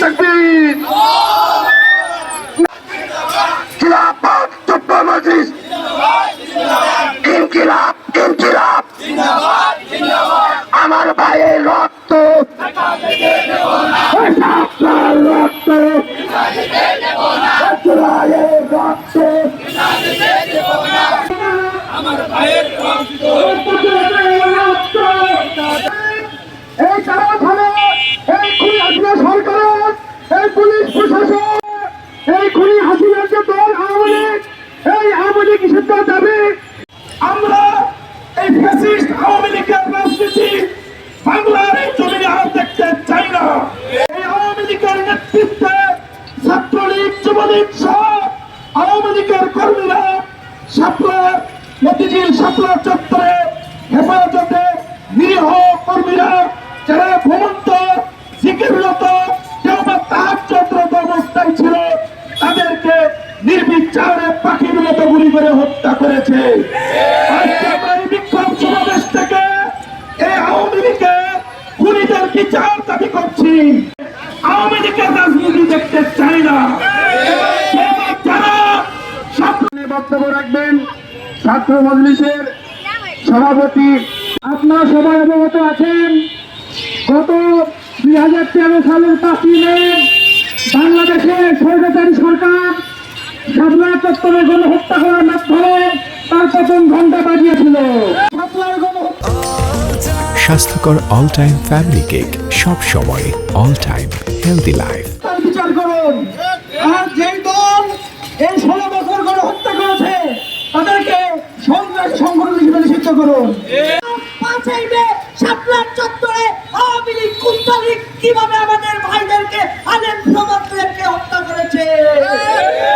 তাকবীর। খিলাফত যুব মজলিস ইনকিলাব ইনকিলাব আমার ভাইয়ের রক্ত রক্ত রক্ত আমার ভাইয়ের রক্ত এই তারা থানা, এই খুনি হাসিনা সরকার, এই পুলিশ প্রশাসন, এই খুনি হাসিনার যে দল আওয়ামী লীগ, এই আওয়ামী লীগ নিষিদ্ধ দাবি। আমরা এই ফ্যাসিস্ট আওয়ামী লীগের রাজনীতি বাংলার এই জমিনে আর দেখতে চাই না। এই আওয়ামী লীগের নেতৃত্বে ছাত্রলীগ যুবলীগ সহ আওয়ামী লীগের কর্মীরা শাপলার মতিঝিল শাপলার চত্বরে হেফাজতে নিরীহ কর্মীরা যারা ঘুমন্ত জিকিররত কেউ বা তাহাজ্জুদরত অবস্থায় ছিল তাদেরকে নির্বিচারে পাখির মতো গুলি করে হত্যা করেছে। আজকে আমরা এই বিক্ষোভ সমাবেশ থেকে এই আওয়ামী লীগের খুনিদের বিচার দাবি করছি। আওয়ামী লীগের রাজনীতি দেখতে চাই না। যারা সামনে বক্তব্য রাখবেন ছাত্র মজলিসের সভাপতি। আপনারা সবাই অবগত আছেন, গত 2013 সালের 5ই মে বাংলাদেশের স্বৈরাচারী সরকার শাপলা চত্বরে গণহত্যা করার মাধ্যমে তার প্রথম ঘন্টা বাজিয়েছিল। স্বাস্থ্যকর অল টাইম ফ্যামিলি কেক, সব সময় অল টাইম হেলদি লাইফ। বিচার করুন। আর যেই দল এই 16 বছর গণহত্যা করেছে তাদেরকে সন্ত্রাস সংগঠন হিসেবে নিষিদ্ধ করুন। 5ই মে শাপলার চত্বরে আওয়ামী লীগ কুন্তলীগ কিভাবে আমাদের ভাইদেরকে আলেম সমাজদেরকে হত্যা করেছে।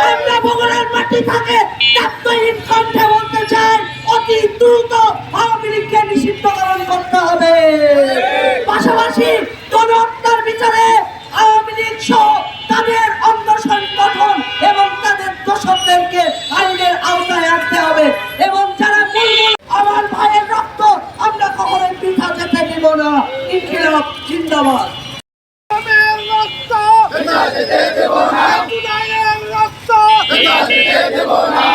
আমরা বগুড়ার মাটি থেকে দায়িত্বহীন কণ্ঠে বলতে চাই, অতি দ্রুত আওয়ামী লীগকে নিষিদ্ধকরণ করতে হবে। পাশাপাশি গণহত্যার বিচারে আওয়ামী লীগ সহ তাদের অঙ্গ সংগঠন এবং তাদের দোষরদেরকে আইনের আওতায় আনতে হবে এবং যারা মূল আমার ভাইয়ের রক্ত আমরা কখনোই বৃথা যেতে দিব না। ইনকিলাব জিন্দাবাদ। রক্ত দেব না, রক্ত দেব না।